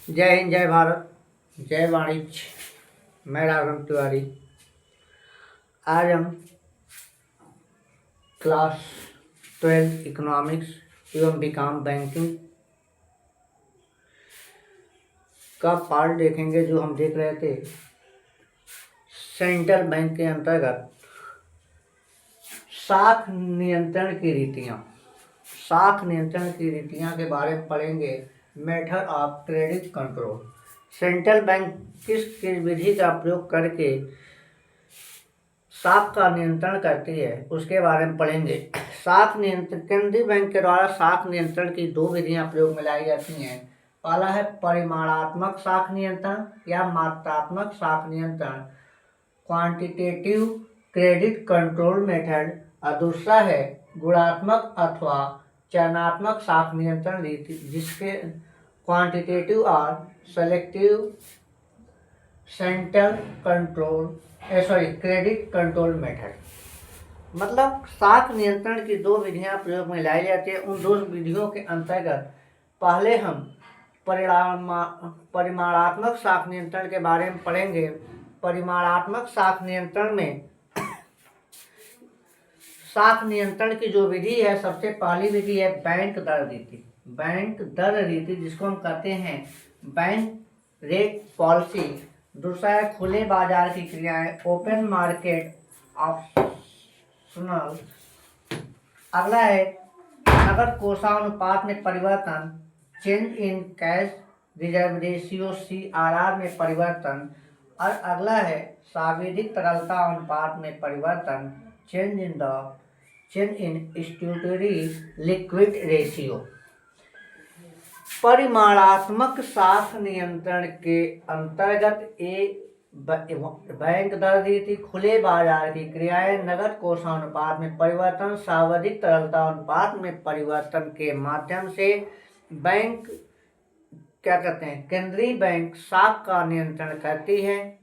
जय हिंद, जय भारत, जय वाणिज्य। मैं राघव तिवारी। आज हम क्लास 12 इकोनॉमिक्स एवं बीकॉम बैंकिंग का पार्ट देखेंगे। जो हम देख रहे थे सेंट्रल बैंक के अंतर्गत साख नियंत्रण की रीतियाँ। साख नियंत्रण की रीतियाँ के बारे में पढ़ेंगे। Method of credit control. Central bank किस विधि का प्रयोग करके साख का नियंत्रण करती है उसके बारे में पढ़ेंगे। साख नियंत्रण केंद्रीय बैंक के द्वारा साख नियंत्रण की दो विधियां प्रयोग में लाई जाती हैं। पहला है परिमाणात्मक साख नियंत्रण या मात्रात्मक साख नियंत्रण, क्वांटिटेटिव क्रेडिट कंट्रोल मेथड, और दूसरा है गुणात्मक अथवा चयनात्मक साख नियंत्रण रीति, जिसके क्वांटिटेटिव और selective central control credit control method. मतलब साख नियंत्रण की दो विधियां प्रयोग में लाई जाती है। उन दो विधियों के अंतर्गत पहले हम परिमाणात्मक साख नियंत्रण के बारे में पढ़ेंगे। परिमाणात्मक साख नियंत्रण में साख नियंत्रण की जो विधि है, सबसे पहली विधि है बैंक दर रीति। बैंक दर रीति जिसको हम कहते हैं बैंक रेट पॉलिसी। दूसरा है खुले बाजार की क्रियाएं, ओपन मार्केट ऑप्शनल। अगला है नकद कोषानुपात में परिवर्तन, change in cash reserve ratio CRR में परिवर्तन। और अगला है साविधिक तरलता अनुपात में परिवर्तन, change in statutory liquid ratio. परिमाणात्मक साख नियंत्रण के अंतर्गत बैंक दर रीति, खुले बाजार की क्रियाएं, नकद कोषानुपात में परिवर्तन, सावधिक तरलता अनुपात में परिवर्तन के माध्यम से बैंक केंद्रीय बैंक साख का नियंत्रण करती है।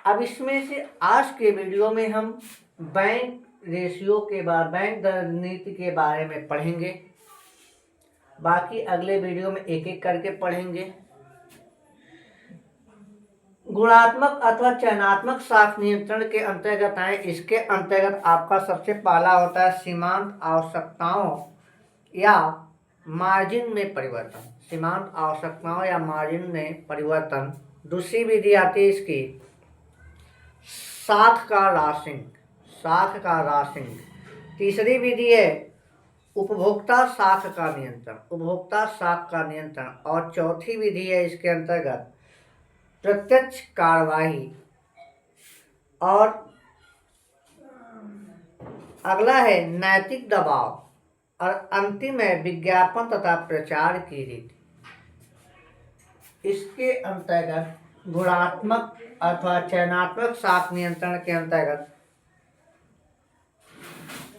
अब इसमें से आज के वीडियो में हम बैंक दर नीति के बारे में पढ़ेंगे। बाकी अगले वीडियो में एक एक करके पढ़ेंगे। गुणात्मक अथवा चयनात्मक साख नियंत्रण के अंतर्गत आए। इसके अंतर्गत आपका सबसे पहला होता है सीमांत आवश्यकताओं या मार्जिन में परिवर्तन। सीमांत आवश्यकताओं या मार्जिन में परिवर्तन। दूसरी विधि आती है इसकी साख का राशिंग। तीसरी विधि है उपभोक्ता साख का नियंत्रण। और चौथी विधि है इसके अंतर्गत प्रत्यक्ष कार्यवाही। और अगला है नैतिक दबाव। और अंतिम है विज्ञापन तथा प्रचार की रीति। इसके अंतर्गत गुणात्मक अथवा चयनात्मक साख नियंत्रण के अंतर्गत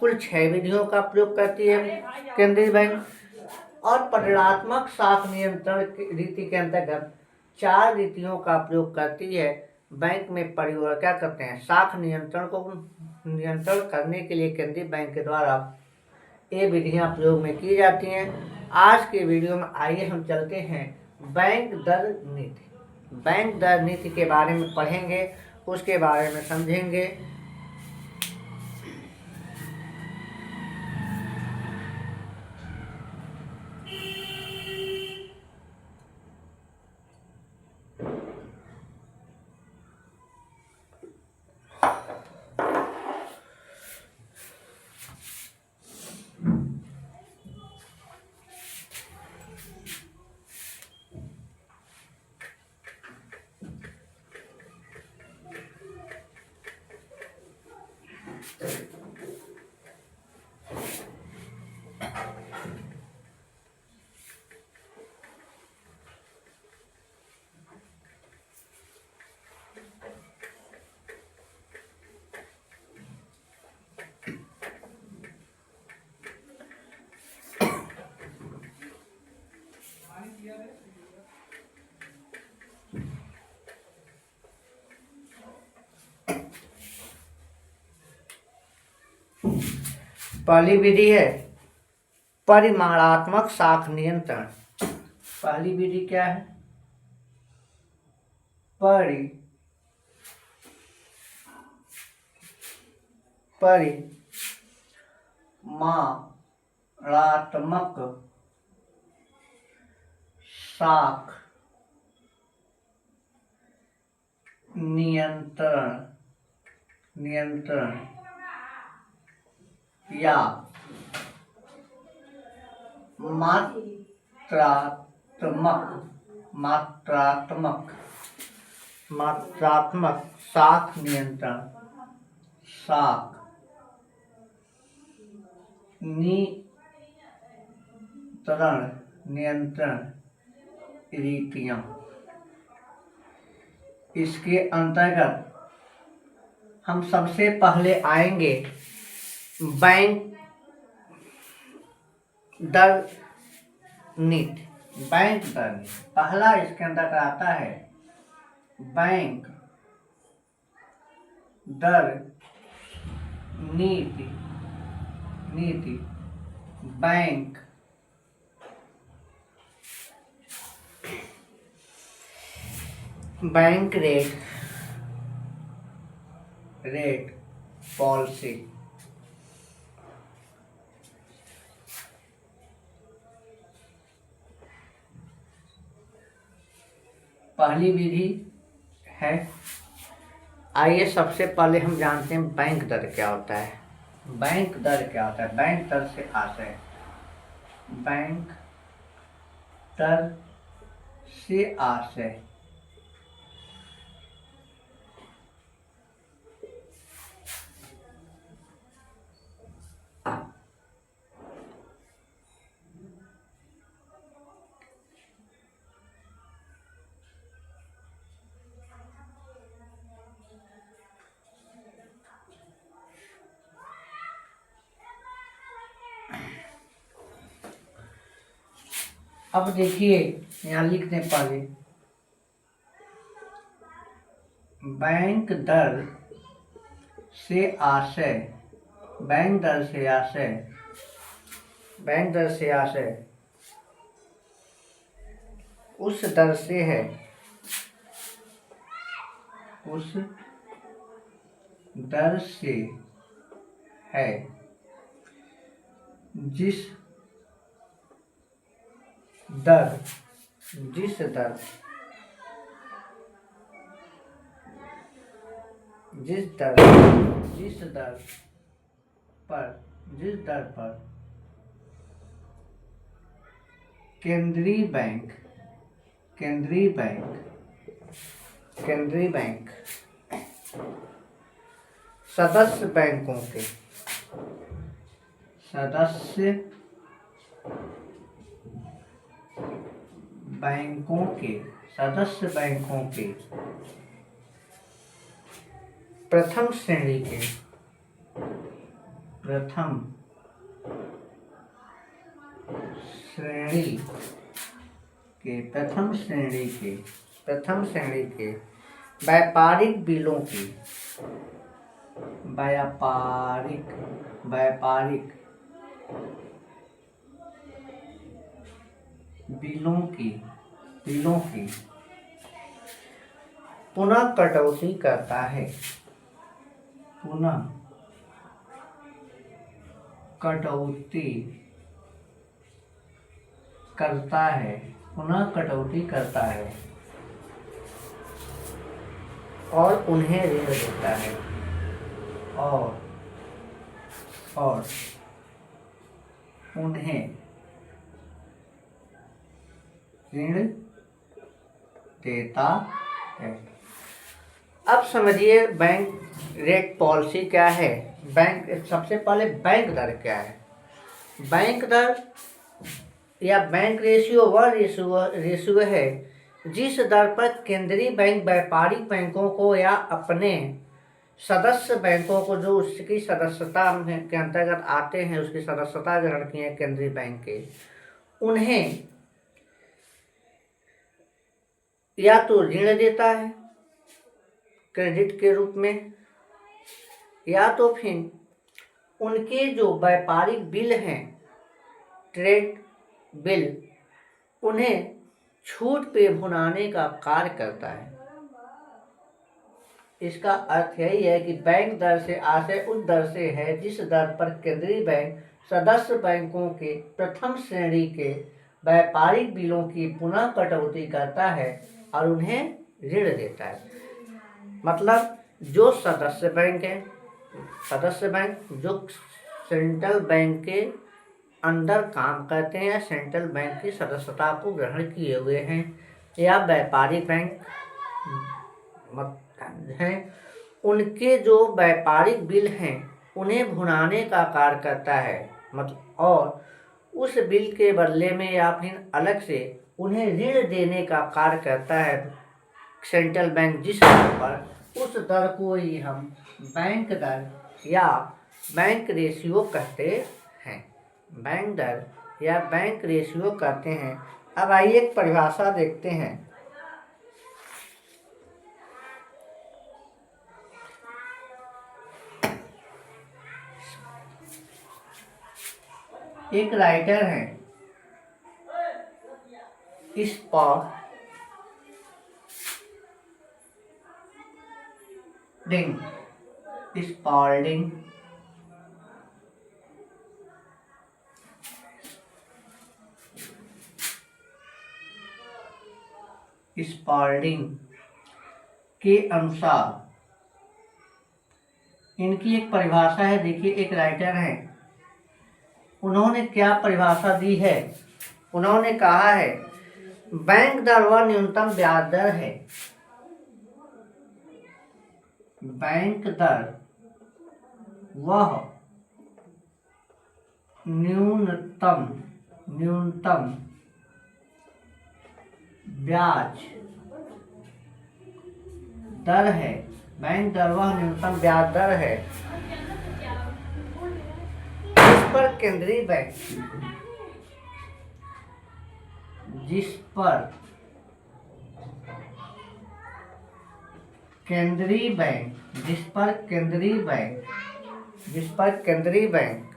कुल 6 विधियों का प्रयोग करती है केंद्रीय बैंक। और परिमाणात्मक साख नियंत्रण रीति के अंतर्गत 4 रीतियों का प्रयोग करती है। बैंक में साख नियंत्रण करने के लिए केंद्रीय बैंक के द्वारा ये विधियां प्रयोग में की जाती हैं। आज के वीडियो में आइए हम चलते हैं बैंक दर नीति के बारे में पढ़ेंगे, उसके बारे में समझेंगे। पहली विधि है परिमाणात्मक साख नियंत्रण। पहली विधि क्या है? परिमाणात्मक साख नियंत्रण या मात्रात्मक साख नियंत्रण रीतियां। इसके अंतर्गत हम सबसे पहले आएंगे बैंक दर नीति। बैंक दर नीति पहला इसके अंदर आता है बैंक दर नीति। Bank rate policy. पहली विधि है, आइए सबसे पहले हम जानते हैं बैंक दर क्या होता है। बैंक दर क्या होता है? बैंक दर से आशय, बैंक दर से आशय अब देखिए यहाँ लिखने पहले बैंक दर से आशय, बैंक दर से आशय उस दर से है, जिस दर पर केंद्रीय बैंक सदस्य बैंकों के प्रथम श्रेणी के व्यापारिक बिलों की पुनः कटौती करता है। और उन्हें ऋण देता है और उन्हें ऋण देता है। अब समझिए बैंक रेट पॉलिसी क्या है। सबसे पहले बैंक दर क्या है। बैंक दर या बैंक रेशियो वह रेशियो है जिस दर पर केंद्रीय बैंक व्यापारिक बैंकों को या अपने सदस्य बैंकों को जो उसकी सदस्यता के अंतर्गत आते हैं, उसकी सदस्यता ग्रहण की है केंद्रीय बैंक के, उन्हें या तो ऋण देता है क्रेडिट के रूप में, या तो फिर उनके जो व्यापारिक बिल हैं, ट्रेड बिल, उन्हें छूट पे भुनाने का कार्य करता है। इसका अर्थ यही है कि बैंक दर से आशय उस दर से है जिस दर पर केंद्रीय बैंक सदस्य बैंकों के प्रथम श्रेणी के व्यापारिक बिलों की पुनः कटौती करता है और उन्हें ऋण देता है। मतलब जो सदस्य बैंक है, सदस्य बैंक जो सेंट्रल बैंक के अंदर काम करते हैं, सेंट्रल बैंक की सदस्यता को ग्रहण किए हुए हैं, या व्यापारिक बैंक हैं, उनके जो व्यापारिक बिल हैं उन्हें भुनाने का कार्य करता है। मतलब और उस बिल के बदले में या फिर अलग से उन्हें ऋण देने का कार्य करता है सेंट्रल बैंक, जिस दर पर उस दर को ही हम बैंक दर या बैंक रेशियो कहते हैं। बैंक दर या बैंक रेशियो कहते हैं। अब आइए एक परिभाषा देखते हैं। एक राइटर है स्पॉल्डिंग के अनुसार इनकी एक परिभाषा है। देखिए, एक राइटर है, उन्होंने क्या परिभाषा दी है। उन्होंने कहा है बैंक दर वह न्यूनतम ब्याज दर है। बैंक दर वह न्यूनतम ब्याज दर है। बैंक दर वह न्यूनतम ब्याज दर है जिस पर केंद्रीय बैंक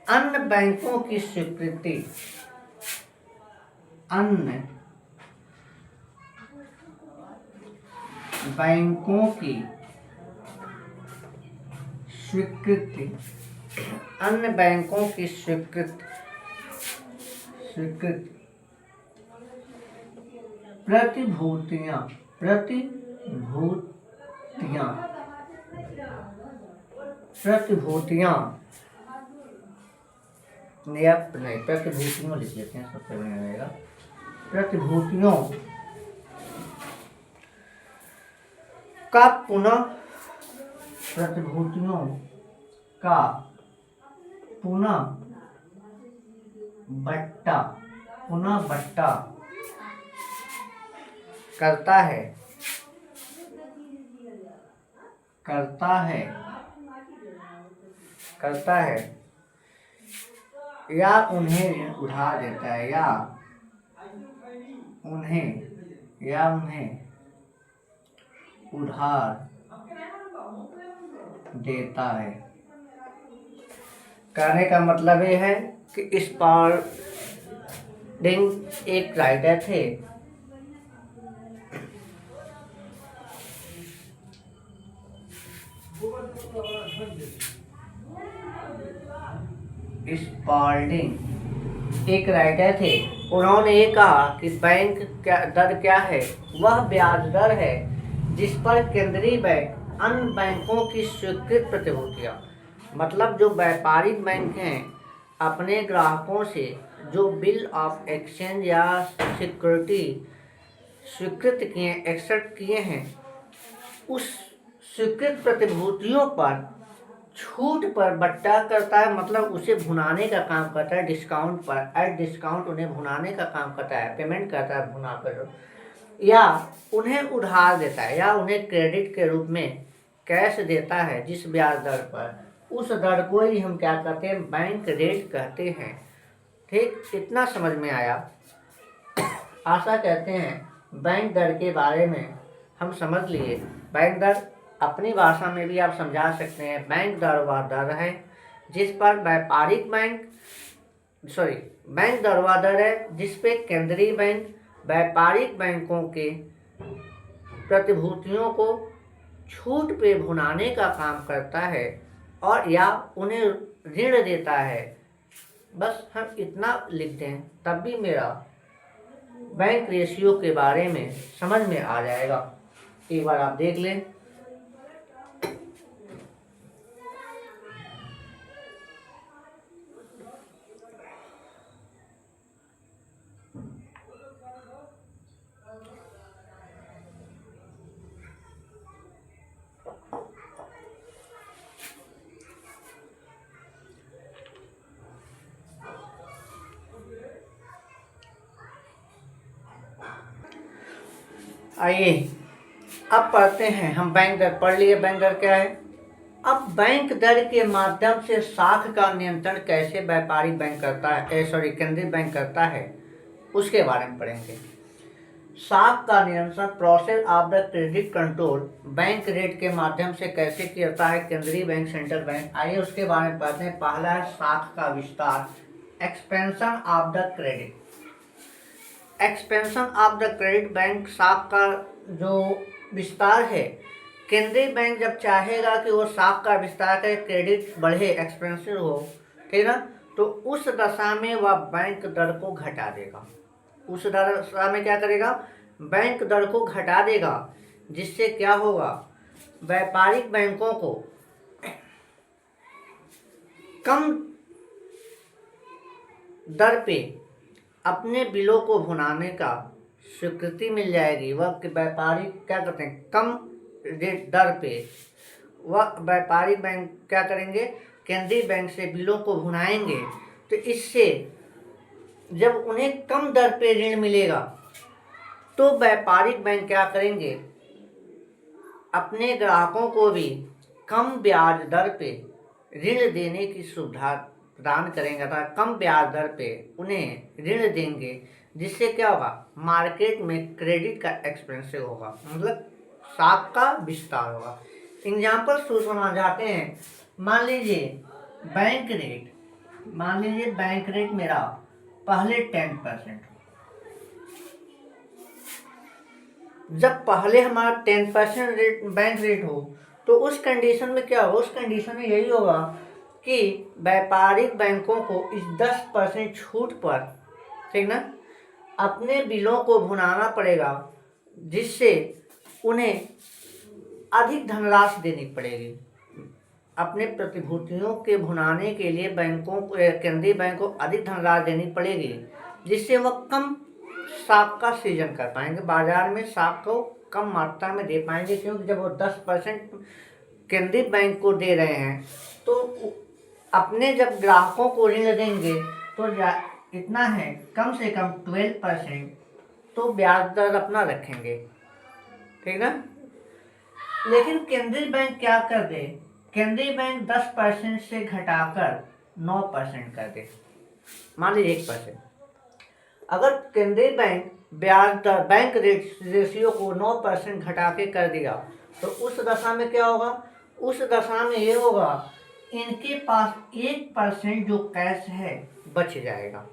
अन्य बैंकों की स्वीकृति अन्य बैंकों की स्वीकृति प्रतिभूतियां प्रतिभूतियों लिख लेते हैं, सबसे बढ़िया रहेगा। प्रतिभूतियों का पुनः बट्टा करता है या उन्हें उधार देता है या उन्हें उधार देता है। कहने का मतलब ये है कि स्पॉल्डिंग एक राइटर थे। स्पॉल्डिंग एक राइटर थे। उन्होंने ये कहा कि बैंक दर क्या है, वह ब्याज दर है जिस पर केंद्रीय बैंक अन्य बैंकों की स्वीकृत प्रतिभूतियां, मतलब जो व्यापारिक बैंक हैं, अपने ग्राहकों से जो बिल ऑफ एक्सचेंज या सिक्योरिटी एक्सेप्ट किए हैं, उस स्वीकृत प्रतिभूतियों पर छूट पर बट्टा करता है। मतलब उसे भुनाने का काम करता है, डिस्काउंट पर, एट डिस्काउंट उन्हें भुनाने का काम करता है, पेमेंट करता है भुना कर, या उन्हें उधार देता है या उन्हें क्रेडिट के रूप में कैश देता है जिस ब्याज दर पर, उस दर को ही हम क्या कहते हैं, बैंक रेट कहते हैं। ठीक, इतना समझ में आया। आशा कहते हैं बैंक दर के बारे में हम समझ लिए। बैंक दर अपनी भाषा में भी आप समझा सकते हैं। बैंक दर वह दर है जिस पर बैंक दर वह दर है जिस पे केंद्रीय बैंक व्यापारिक बैंकों के प्रतिभूतियों को छूट पे भुनाने का काम करता है और या उन्हें ऋण देता है। बस हम इतना लिख दें तब भी मेरा बैंक रेशियो के बारे में समझ में आ जाएगा। एक बार आप देख लें। आइए अब पढ़ते हैं हम। बैंक दर पढ़ लिए, बैंक दर क्या है। अब बैंक दर के माध्यम से साख का नियंत्रण कैसे व्यापारिक बैंक करता है, केंद्रीय बैंक करता है, उसके बारे में पढ़ेंगे। साख का नियंत्रण, process of the credit control, bank rate के माध्यम से कैसे करता है केंद्रीय बैंक, सेंट्रल बैंक। आइए उसके बारे में पढ़ते हैं। पहला है साख का विस्तार, expansion of the credit. Expansion of the credit, bank साख का जो विस्तार है, केंद्रीय बैंक जब चाहेगा कि वो साख का विस्तार करे, क्रेडिट बढ़े, एक्सपेंसिव हो, ठीक ना, तो उस दशा में वह बैंक दर को घटा देगा। उस दशा में क्या करेगा, बैंक दर को घटा देगा, जिससे क्या होगा, व्यापारिक बैंकों को कम दर पे अपने बिलों को भुनाने का स्वीकृति मिल जाएगी। वह व्यापारी क्या करते हैं, कम रेट दर पे वह व्यापारिक बैंक क्या करेंगे, केंद्रीय बैंक से बिलों को भुनाएंगे। तो इससे जब उन्हें कम दर पे ऋण मिलेगा तो व्यापारिक बैंक क्या करेंगे, अपने ग्राहकों को भी कम ब्याज दर पे ऋण देने की सुविधा प्रदान करेंगे, अर्थात कम ब्याज दर पे उन्हें ऋण देंगे, जिससे क्या होगा, मार्केट में क्रेडिट का एक्सपेंसिव होगा, मतलब साख का विस्तार होगा। एग्जाम्पल सुनना चाहते हैं। मान लीजिए बैंक रेट मेरा पहले 10%, जब पहले हमारा 10% रेट बैंक रेट हो तो उस कंडीशन में क्या होगा, उस कंडीशन में यही होगा कि व्यापारिक बैंकों को इस 10% छूट पर, ठीक ना, अपने बिलों को भुनाना पड़ेगा, जिससे उन्हें अधिक धनराशि देनी पड़ेगी। अपने प्रतिभूतियों के भुनाने के लिए बैंकों को, केंद्रीय बैंक को अधिक धनराशि देनी पड़ेगी, जिससे वह कम साख का सृजन कर पाएंगे, बाजार में साख को कम मात्रा में दे पाएंगे। क्योंकि जब वो 10% केंद्रीय बैंक को दे रहे हैं तो अपने जब ग्राहकों को ऋण देंगे तो इतना है, कम से कम 12% तो ब्याज दर अपना रखेंगे, ठीक ना। लेकिन केंद्रीय बैंक क्या कर दे, केंद्रीय बैंक 10% से घटाकर 9% कर दे, मान लीजिए 1%। अगर केंद्रीय बैंक ब्याज दर, बैंक रेशियो को 9% घटा के कर दिया तो उस दशा में क्या होगा, उस दशा में ये होगा, इनके पास 1% जो कैश है बच जाएगा।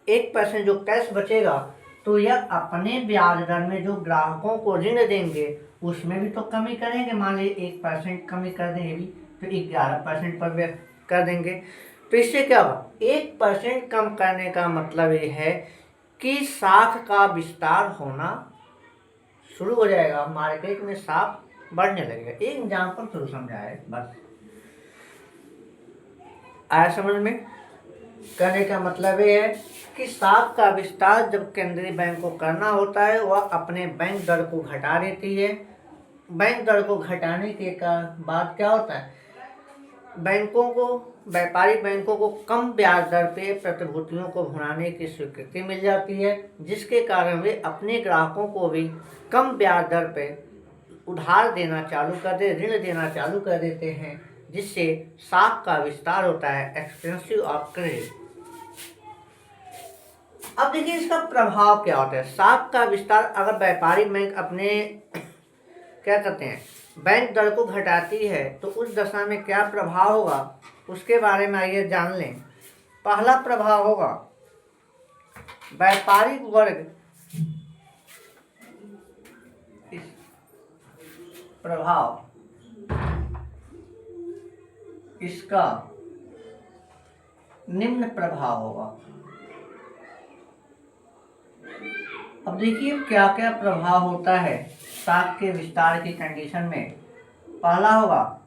1% जो कैश बचेगा तो यह अपने ब्याज दर में जो ग्राहकों को ऋण देंगे उसमें भी तो कमी करेंगे। मान लीजिए 1% कमी कर देंगे भी तो 11% पर कर देंगे। तो इससे क्या होगा, 1% कम करने का मतलब ये है कि साख का विस्तार होना शुरू हो जाएगा, मार्केट में साख बढ़ने लगेगा। एक एग्जाम्पल शुरू समझाए, बस आया समझ में। कहने का मतलब ये है कि साख का विस्तार जब केंद्रीय बैंक को करना होता है, वह अपने बैंक दर को घटा देती है। बैंक दर को घटाने के बाद क्या होता है, बैंकों को, व्यापारिक बैंकों को कम ब्याज दर पे प्रतिभूतियों को भुनाने की स्वीकृति मिल जाती है, जिसके कारण वे अपने ग्राहकों को भी कम ब्याज दर पे उधार देना चालू कर दे, ऋण देना चालू कर देते हैं, जिससे साख का विस्तार होता है, एक्सपेंसिव ऑफ क्रेडिट। अब देखिए इसका प्रभाव क्या होता है। साख का विस्तार, अगर व्यापारिक बैंक अपने क्या करते हैं, बैंक दर को घटाती है तो उस दशा में क्या प्रभाव होगा, उसके बारे में आइए जान लें। पहला प्रभाव होगा, व्यापारिक वर्ग प्रभाव इसका निम्न प्रभाव होगा। अब देखिए क्या क्या प्रभाव होता है साख के विस्तार की कंडीशन में। पहला होगा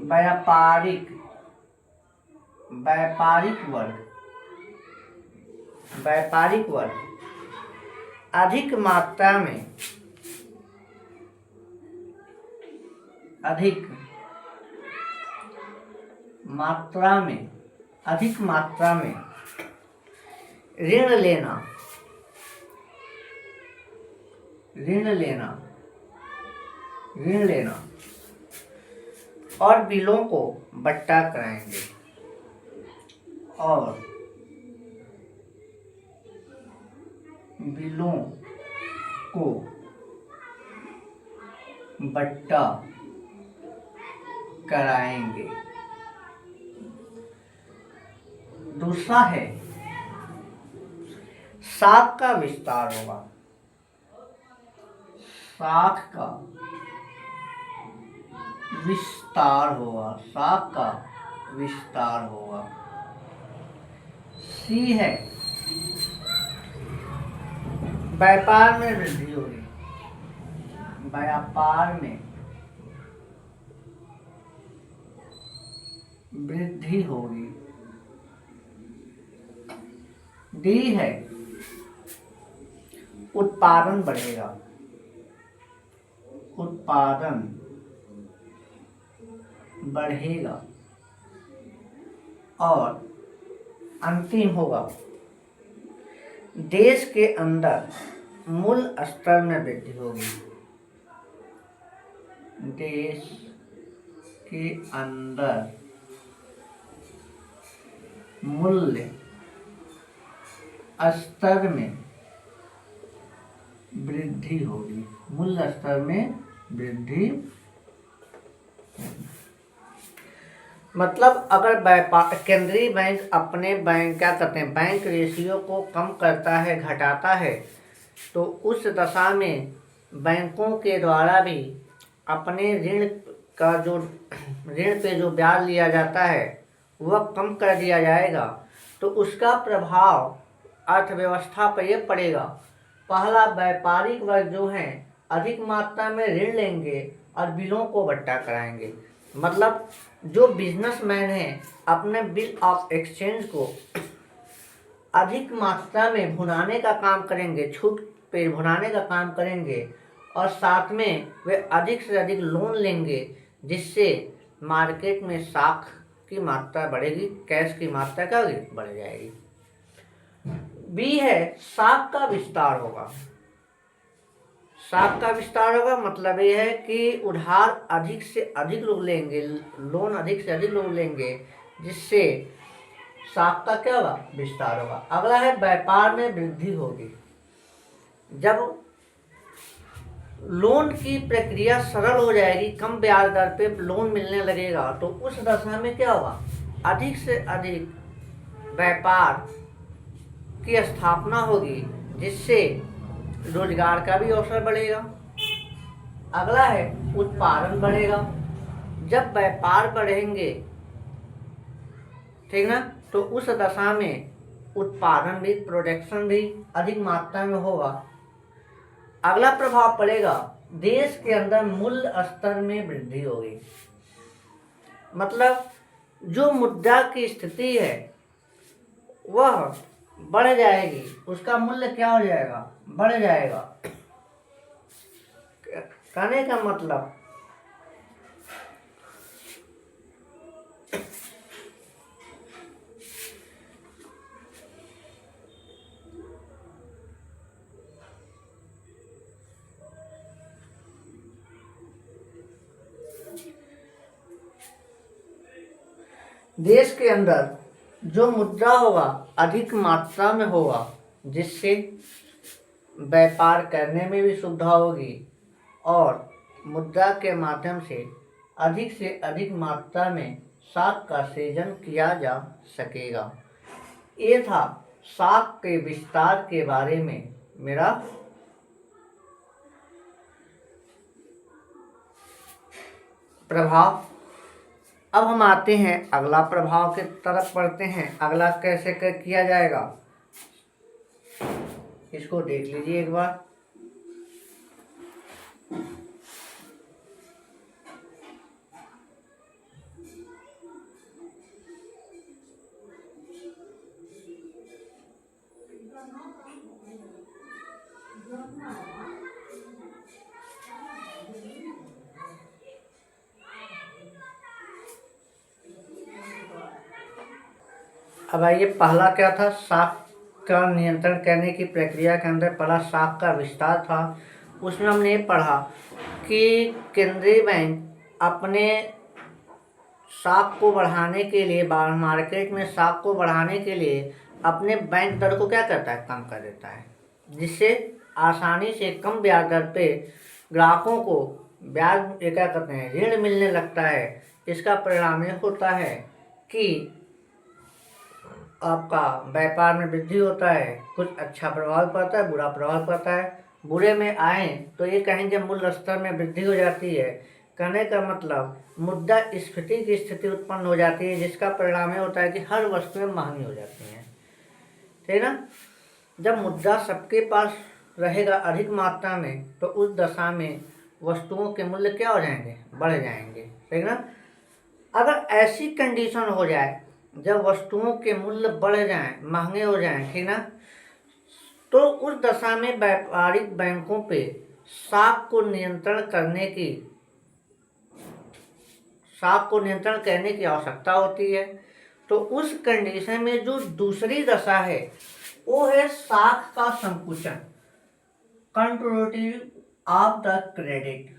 व्यापारिक व्यापारिक वर्ग व्यापारिक वर्ग अधिक मात्रा में अधिक मात्रा में ऋण लेना और बिलों को बट्टा कराएंगे और बिलों को बट्टा कराएंगे। दूसरा है साख का विस्तार होगा। साख का विस्तार होगा। सी है व्यापार में वृद्धि होगी। व्यापार में वृद्धि होगी। डी है उत्पादन बढ़ेगा। उत्पादन बढ़ेगा। और अंतिम होगा देश के अंदर मूल स्तर में वृद्धि होगी। देश के अंदर मूल्य स्तर में वृद्धि होगी। मूल्य स्तर में वृद्धि मतलब अगर व्यापार केंद्रीय बैंक अपने बैंक क्या करते हैं बैंक रेशियो को कम करता है घटाता है तो उस दशा में बैंकों के द्वारा भी अपने ऋण पे जो ब्याज लिया जाता है वह कम कर दिया जाएगा। तो उसका प्रभाव अर्थव्यवस्था पर यह पड़ेगा। पहला व्यापारिक वर्ग जो हैं अधिक मात्रा में ऋण लेंगे और बिलों को बट्टा कराएंगे। मतलब जो बिजनेसमैन हैं अपने बिल ऑफ एक्सचेंज को अधिक मात्रा में भुनाने का काम करेंगे, छूट पे भुनाने का काम करेंगे और साथ में वे अधिक से अधिक लोन लेंगे जिससे मार्केट में साख की मात्रा बढ़ेगी, कैश की मात्रा क्या होगी बढ़ जाएगी। बी है साख का विस्तार होगा। साख का विस्तार होगा मतलब ये है कि उधार अधिक से अधिक लोग लेंगे, लोन अधिक से अधिक लोग लेंगे जिससे साख का क्या होगा विस्तार होगा। अगला है व्यापार में वृद्धि होगी। जब लोन की प्रक्रिया सरल हो जाएगी, कम ब्याज दर पे लोन मिलने लगेगा तो उस दशा में क्या होगा अधिक से अधिक व्यापार की स्थापना होगी जिससे रोजगार का भी अवसर बढ़ेगा। अगला है उत्पादन बढ़ेगा। जब व्यापार बढ़ेंगे ठीक ना तो उस दशा में उत्पादन भी प्रोडक्शन भी अधिक मात्रा में होगा। अगला प्रभाव पड़ेगा देश के अंदर मूल्य स्तर में वृद्धि होगी। मतलब जो मुद्रा की स्थिति है वह बढ़ जाएगी, उसका मूल्य क्या हो जाएगा बढ़ जाएगा। कहने का मतलब देश के अंदर जो मुद्रा होगा अधिक मात्रा में होगा जिससे व्यापार करने में भी सुविधा होगी और मुद्रा के माध्यम से अधिक मात्रा में साख का सृजन किया जा सकेगा। ये था साख के विस्तार के बारे में मेरा प्रभाव। अब हम आते हैं अगला प्रभाव की तरफ पढ़ते हैं। अगला कैसे किया जाएगा, इसको देख लीजिए एक बार। अब आइए, पहला क्या था, साख का नियंत्रण करने की प्रक्रिया के अंदर पहला साख का विस्तार था। उसमें हमने ये पढ़ा कि केंद्रीय बैंक अपने साख को बढ़ाने के लिए, मार्केट में साख को बढ़ाने के लिए अपने बैंक दर को क्या करता है, कम कर देता है, जिससे आसानी से कम ब्याज दर पे ग्राहकों को ब्याज क्या करते हैं, ऋण मिलने लगता है। इसका परिणाम ये होता है कि आपका व्यापार में वृद्धि होता है, कुछ अच्छा प्रभाव पड़ता है, बुरा प्रभाव पड़ता है। बुरे में आए तो ये कहेंगे मूल्य स्तर में वृद्धि हो जाती है। कहने का मतलब मुद्रास्फीति की स्थिति उत्पन्न हो जाती है, जिसका परिणाम ये होता है कि हर वस्तुएं महंगी हो जाती हैं, ठीक ना। जब मुद्रा सबके पास रहेगा अधिक मात्रा में, तो उस दशा में वस्तुओं के मूल्य क्या हो जाएंगे, बढ़ जाएंगे, ठीक ना। अगर ऐसी कंडीशन हो जाए जब वस्तुओं के मूल्य बढ़ जाएं, महंगे हो जाएं, ठीक ना, तो उस दशा में व्यापारिक बैंकों पे साख को नियंत्रण करने की आवश्यकता होती है। तो उस कंडीशन में जो दूसरी दशा है वो है साख का संकुचन, कंट्रोलेटिव of the credit.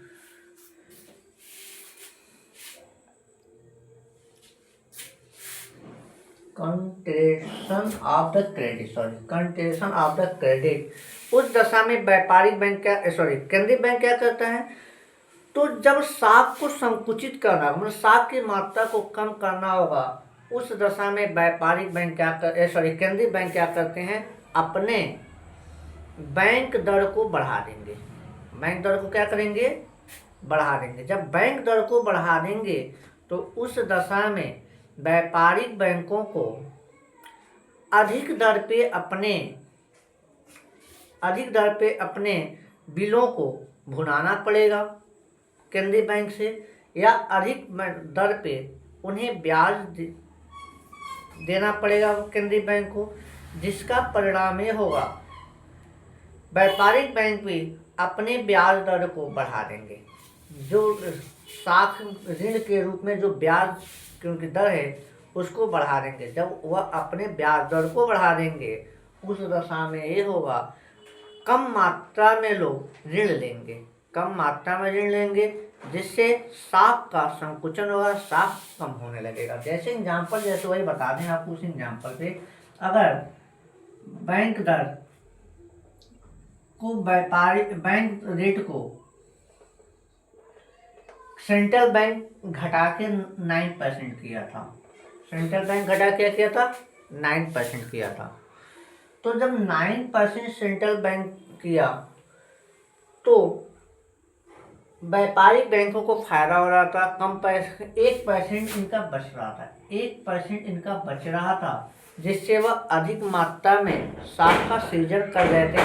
Contraction of the credit. उस दशा में व्यापारिक बैंक केंद्रीय बैंक क्या करता है, तो जब साख को संकुचित करना, मतलब साख की मात्रा को कम करना होगा, उस दशा में व्यापारिक बैंक केंद्रीय बैंक क्या करते हैं, अपने बैंक दर को बढ़ा देंगे। बैंक दर को क्या करेंगे, बढ़ा देंगे। जब बैंक दर को बढ़ा देंगे तो उस दशा में व्यापारिक बैंकों को अधिक दर पे अपने बिलों को भुनाना पड़ेगा केंद्रीय बैंक से, या अधिक दर पे उन्हें ब्याज देना पड़ेगा केंद्रीय बैंक को, जिसका परिणाम ये होगा व्यापारिक बैंक भी अपने ब्याज दर को बढ़ा देंगे। जो साख ऋण के रूप में जो ब्याज की दर है उसको बढ़ा देंगे। जब वह अपने ब्याज दर को बढ़ा देंगे, उस दशा में ये होगा कम मात्रा में लोग ऋण लेंगे, जिससे साख का संकुचन होगा, साख कम होने लगेगा। जैसे वही बता दें आपको उस एग्जाम्पल पे, अगर बैंक दर को बैंक रेट को सेंट्रल बैंक घटा के 9% किया था। सेंट्रल बैंक घटा के किया था 9% किया था। तो जब 9% सेंट्रल बैंक किया तो व्यापारिक बैंकों को फायदा हो रहा था, कम पैसे 1% इनका बच रहा था, 1% इनका बच रहा था, जिससे वह अधिक मात्रा में साख का सृजन कर रहे थे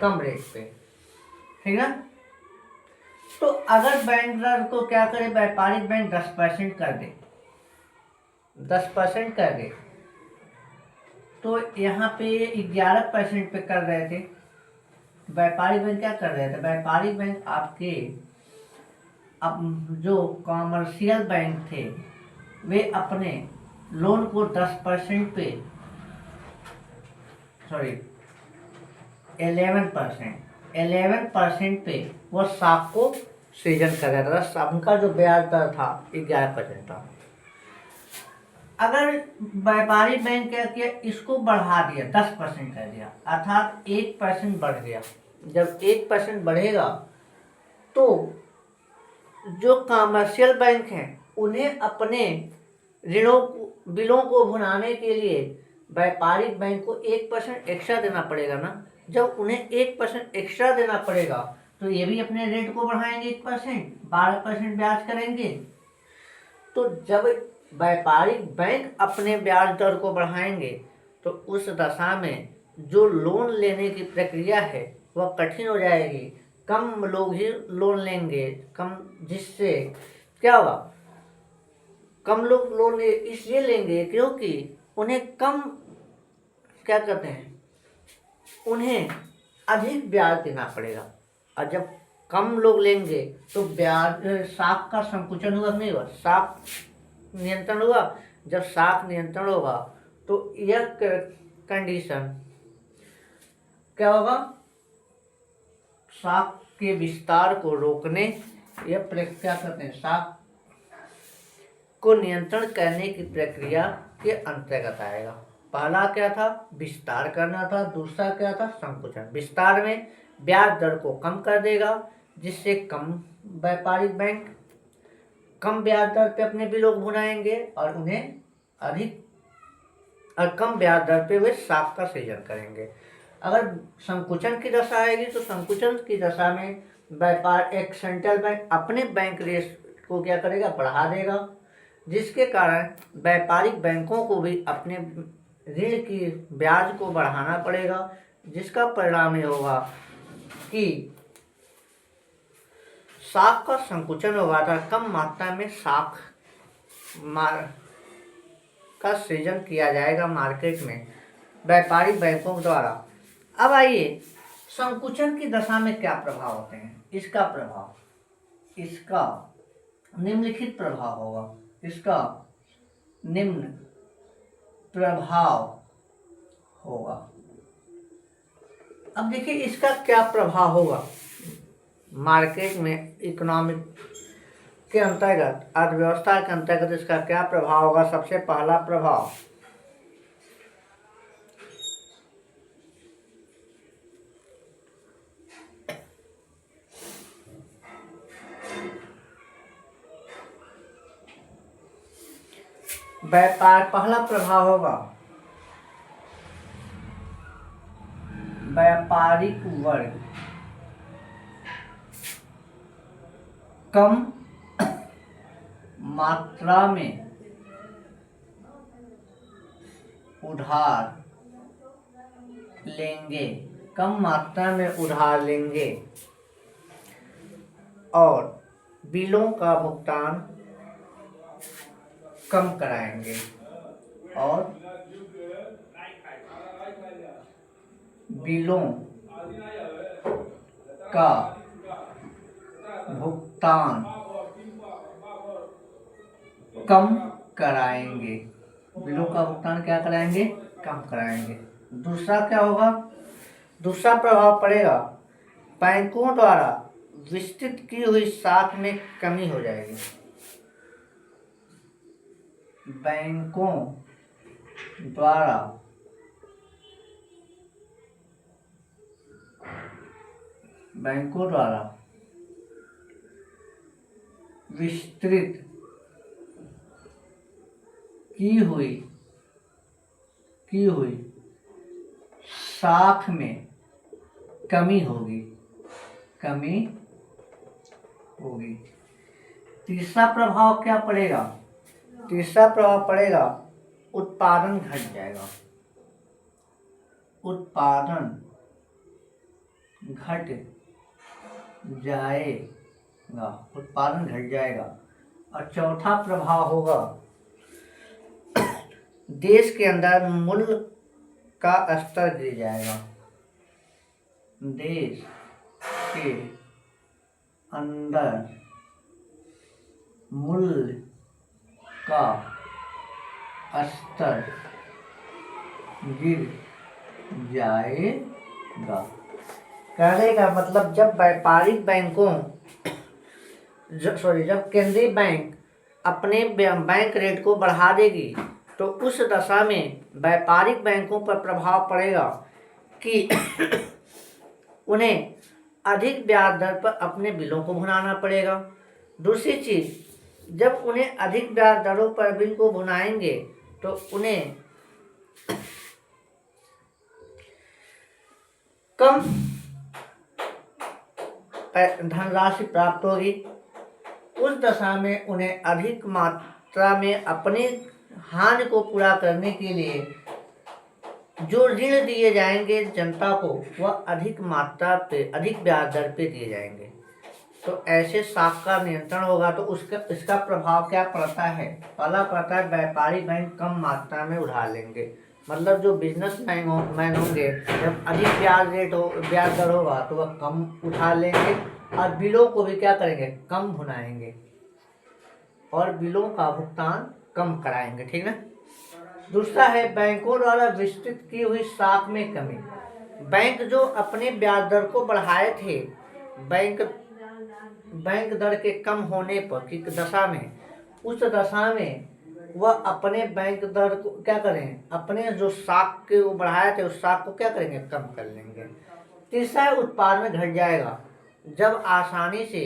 कम रेट पे, ठीक ना। तो अगर बैंक दर को क्या करे, व्यापारिक बैंक 10% कर दे, 10% कर दे, तो यहाँ पे 11% पे कर रहे थे। व्यापारिक बैंक क्या कर रहे थे, व्यापारिक बैंक आपके अब जो कॉमर्शियल बैंक थे वे अपने लोन को 10% पे 11% पे वो साख को सृजन कर रहा था। उनका जो ब्याज दर था 11% था। अगर व्यापारिक बैंक क्या किया, इसको बढ़ा दिया, 10% कर दिया, अर्थात 1% बढ़ गया। जब 1% बढ़ेगा तो जो कमर्शियल बैंक हैं उन्हें अपने बिलों को भुनाने के लिए व्यापारिक बैंक को 1% एक्स्ट्रा देना पड़ेगा ना। जब उन्हें 1% एक्स्ट्रा देना पड़ेगा तो ये भी अपने रेट को बढ़ाएंगे, 1%, 12% ब्याज करेंगे। तो जब व्यापारिक बैंक अपने ब्याज दर को बढ़ाएंगे तो उस दशा में जो लोन लेने की प्रक्रिया है वह कठिन हो जाएगी। कम लोग ही लोन लेंगे, जिससे क्या होगा, कम लोग लोन इसलिए लेंगे क्योंकि उन्हें कम, क्या कहते हैं, उन्हें अधिक ब्याज देना पड़ेगा। और जब कम लोग लेंगे तो ब्याज साख का संकुचन हुआ नहीं हुआ, साख नियंत्रण हुआ। जब साख नियंत्रण होगा तो यह कंडीशन क्या होगा, साख के विस्तार को रोकने, यह क्या कहते हैं, साख को नियंत्रण करने की प्रक्रिया के अंतर्गत आएगा। पहला क्या था, विस्तार करना था, दूसरा क्या था, संकुचन। विस्तार में ब्याज दर को कम कर देगा, जिससे कम व्यापारिक बैंक कम ब्याज दर पे अपने बिलों को भुनाएंगे और उन्हें अधिक और कम ब्याज दर पे वे साख का सृजन करेंगे। अगर संकुचन की दशा आएगी तो संकुचन की दशा में एक सेंट्रल बैंक अपने बैंक रेट को क्या करेगा, बढ़ा देगा, जिसके कारण व्यापारिक बैंकों को भी अपने ऋण की ब्याज को बढ़ाना पड़ेगा, जिसका परिणाम ये होगा कि साख का संकुचन होगा था, कम मात्रा में साख का सृजन किया जाएगा मार्केट में व्यापारिक बैंकों द्वारा। अब आइए संकुचन की दशा में क्या प्रभाव होते हैं। इसका निम्नलिखित प्रभाव होगा। इसका निम्न प्रभाव होगा। अब देखिए इसका क्या प्रभाव होगा मार्केट में, इकोनॉमिक के अंतर्गत, अर्थव्यवस्था के अंतर्गत इसका क्या प्रभाव होगा। सबसे पहला प्रभाव, पहला प्रभाव होगा व्यापारिक वर्ग कम मात्रा में उधार लेंगे और बिलों का भुगतान कम कराएंगे और बिलों का भुगतान कम कराएंगे। बिलों का भुगतान क्या कराएंगे, कम कराएंगे। दूसरा क्या होगा, दूसरा प्रभाव पड़ेगा बैंकों द्वारा विस्तृत की हुई साख में कमी हो जाएगी। बैंकों द्वारा विस्तृत की हुई साख में कमी होगी। तीसरा प्रभाव क्या पड़ेगा, तीसरा प्रभाव पड़ेगा उत्पादन घट जाएगा। उत्पादन घट जाएगा। और चौथा प्रभाव होगा देश के अंदर मूल्य का स्तर गिर जाएगा। देश के अंदर मूल्य का स्तर गिर जाएगा। कहने का मतलब जब व्यापारिक बैंकों जब केंद्रीय बैंक अपने बैंक रेट को बढ़ा देगी तो उस दशा में व्यापारिक बैंकों पर प्रभाव पड़ेगा कि उन्हें अधिक ब्याज दर पर अपने बिलों को भुनाना पड़ेगा। दूसरी चीज़, जब उन्हें अधिक ब्याज दरों पर बिल को भुनाएंगे तो उन्हें कम धनराशि प्राप्त होगी। उस दशा में उन्हें अधिक मात्रा में अपने हानि को पूरा करने के लिए जो ऋण दिए जाएंगे जनता को, वह अधिक मात्रा पे, अधिक ब्याज दर पे दिए जाएंगे। तो ऐसे साख का नियंत्रण होगा तो इसका प्रभाव क्या पड़ता है? पहला पड़ता है व्यापारी बैंक कम मात्रा में उधार लेंगे। मतलब जो बिजनेस मैन होंगे, जब अधिक ब्याज दर होगा तो वह कम उधार लेंगे और बिलों को भी क्या करेंगे? कम भुनाएंगे और बिलों का भुगतान कम कराएंगे। ठीक ना। दूसरा है बैंकों द्वारा विस्तृत की हुई साख में कमी। बैंक जो अपने ब्याज दर को बढ़ाए थे, बैंक दर के कम होने पर की दशा में, उस दशा में वह अपने बैंक दर को क्या करें? अपने जो साख के वो बढ़ाए थे उस साख को क्या करेंगे? कम कर लेंगे। तीसरा है उत्पादन घट जाएगा। जब आसानी से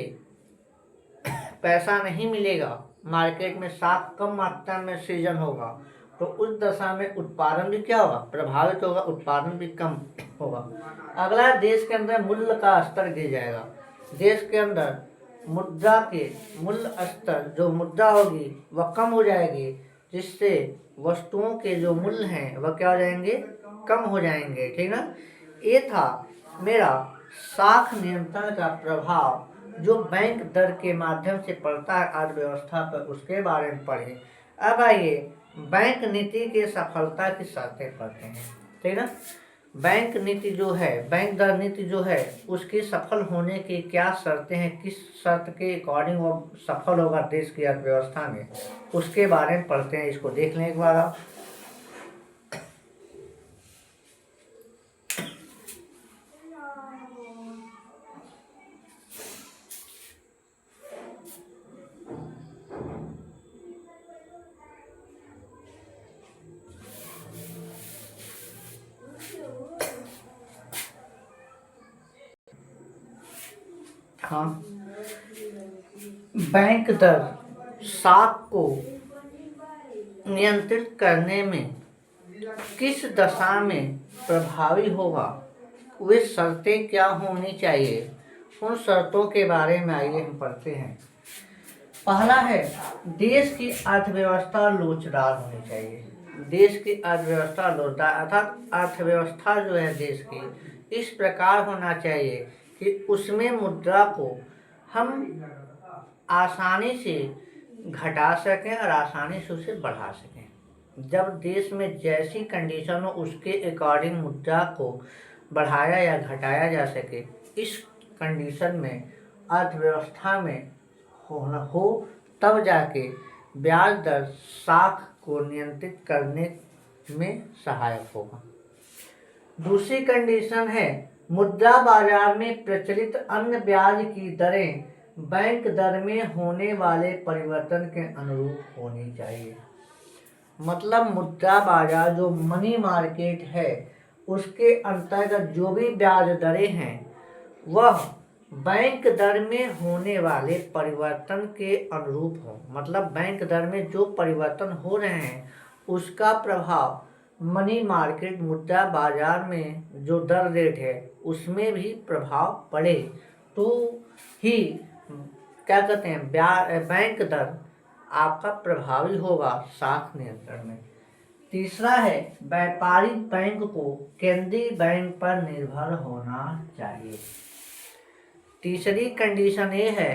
पैसा नहीं मिलेगा, मार्केट में साख कम मात्रा में सृजन होगा, तो उस दशा में उत्पादन भी क्या होगा? प्रभावित होगा, उत्पादन भी कम होगा। अगला है देश के अंदर मूल्य का स्तर गिर जाएगा। देश के अंदर मुद्रा के मूल्य स्तर, जो मुद्रा होगी वह कम हो जाएगी, जिससे वस्तुओं के जो मूल्य हैं वह क्या हो जाएंगे? कम हो जाएंगे। ठीक ना। ये था मेरा साख नियंत्रण का प्रभाव जो बैंक दर के माध्यम से पड़ता है अर्थव्यवस्था पर, उसके बारे में पढ़े। अब आइए बैंक नीति के सफलता की शर्तें पढ़ते हैं। ठीक ना। बैंक नीति जो है, बैंक दर नीति जो है, उसकी सफल होने की क्या शर्तें हैं, किस शर्त के अकॉर्डिंग वो सफल होगा देश की अर्थव्यवस्था में, उसके बारे में पढ़ते हैं। इसको देख लें एक बार आप। हाँ, बैंक दर साख को नियंत्रित करने में किस दशा में प्रभावी होगा, वे शर्तें क्या होनी चाहिए, उन शर्तों के बारे में आइए हम पढ़ते हैं। पहला है देश की अर्थव्यवस्था लोचदार होनी चाहिए। देश की अर्थव्यवस्था लोचदार अर्थात अर्थव्यवस्था जो है देश की इस प्रकार होना चाहिए कि उसमें मुद्रा को हम आसानी से घटा सकें और आसानी से उसे बढ़ा सकें। जब देश में जैसी कंडीशन हो उसके अकॉर्डिंग मुद्रा को बढ़ाया या घटाया जा सके, इस कंडीशन में अर्थव्यवस्था में हो तब जाके ब्याज दर साख को नियंत्रित करने में सहायक होगा। दूसरी कंडीशन है मुद्रा बाजार में प्रचलित अन्य ब्याज की दरें बैंक दर में होने वाले परिवर्तन के अनुरूप होनी चाहिए। मतलब मुद्रा बाजार जो मनी मार्केट है उसके अंतर्गत जो भी ब्याज दरें हैं वह बैंक दर में होने वाले परिवर्तन के अनुरूप हो। मतलब बैंक दर में जो परिवर्तन हो रहे हैं उसका प्रभाव मनी मार्केट मुद्रा बाजार में जो दर रेट है उसमें भी प्रभाव पड़े तो ही क्या कहते हैं बैंक दर आपका प्रभावी होगा साख नियंत्रण में। तीसरा है व्यापारिक बैंक को केंद्रीय बैंक पर निर्भर होना चाहिए। तीसरी कंडीशन ये है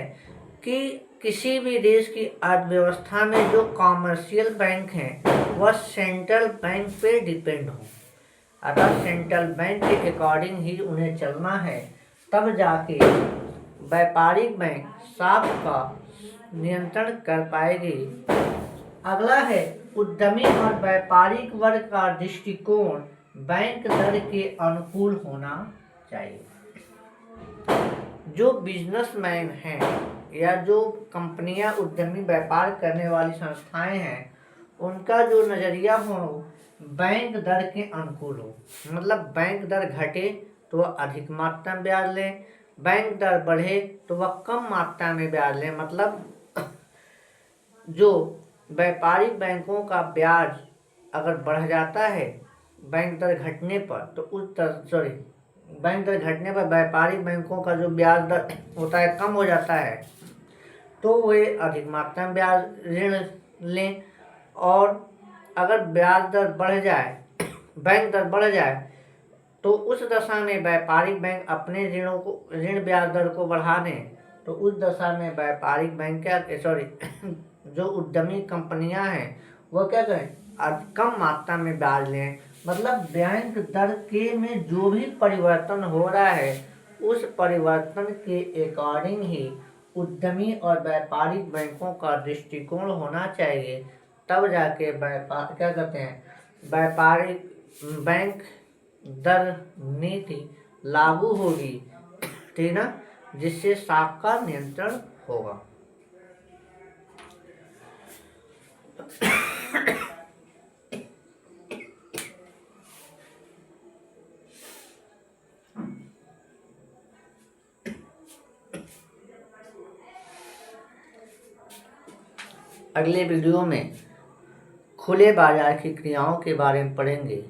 कि किसी भी देश की अर्थव्यवस्था में जो कॉमर्शियल बैंक हैं वह सेंट्रल बैंक पे डिपेंड हो, अतः सेंट्रल बैंक के अकॉर्डिंग ही उन्हें चलना है, तब जाके व्यापारिक बैंक साख का नियंत्रण कर पाएगी। अगला है उद्यमी और व्यापारिक वर्ग का दृष्टिकोण बैंक दर के अनुकूल होना चाहिए। जो बिजनेसमैन हैं या जो कंपनियां उद्यमी व्यापार करने वाली संस्थाएं हैं उनका जो नज़रिया हो बैंक दर के अनुकूल हो। मतलब बैंक दर घटे तो वह अधिक मात्रा में ब्याज लें, बैंक दर बढ़े तो वह कम मात्रा में ब्याज लें। मतलब जो व्यापारिक बैंकों का ब्याज अगर बढ़ जाता है बैंक दर घटने पर तो बैंक दर घटने पर व्यापारिक बैंकों का जो ब्याज दर होता है कम हो जाता है, तो वे अधिक मात्रा में ब्याज ऋण लें, और अगर ब्याज दर बढ़ जाए, बैंक दर बढ़ जाए, तो उस दशा में व्यापारिक बैंक अपने ऋण ब्याज दर को बढ़ा दें, तो उस दशा में व्यापारिक बैंक जो उद्यमी कंपनियां हैं वो क्या करें, कम मात्रा में ब्याज लें। मतलब बैंक दर के में जो भी परिवर्तन हो रहा है उस परिवर्तन के अकॉर्डिंग ही उद्यमी और व्यापारिक बैंकों का दृष्टिकोण होना चाहिए, तब जाके व्यापारिक बैंक दर नीति लागू होगी, ठीक ना, जिससे साख का नियंत्रण होगा। अगले वीडियो में खुले बाजार की क्रियाओं के बारे में पढ़ेंगे।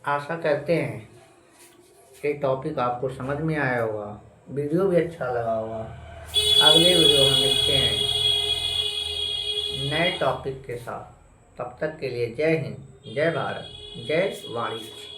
आशा करते हैं ये टॉपिक आपको समझ में आया होगा, वीडियो भी अच्छा लगा होगा। अगले वीडियो में मिलते हैं नए टॉपिक के साथ। तब तक के लिए जय हिंद, जय भारत, जय वाणिज्य।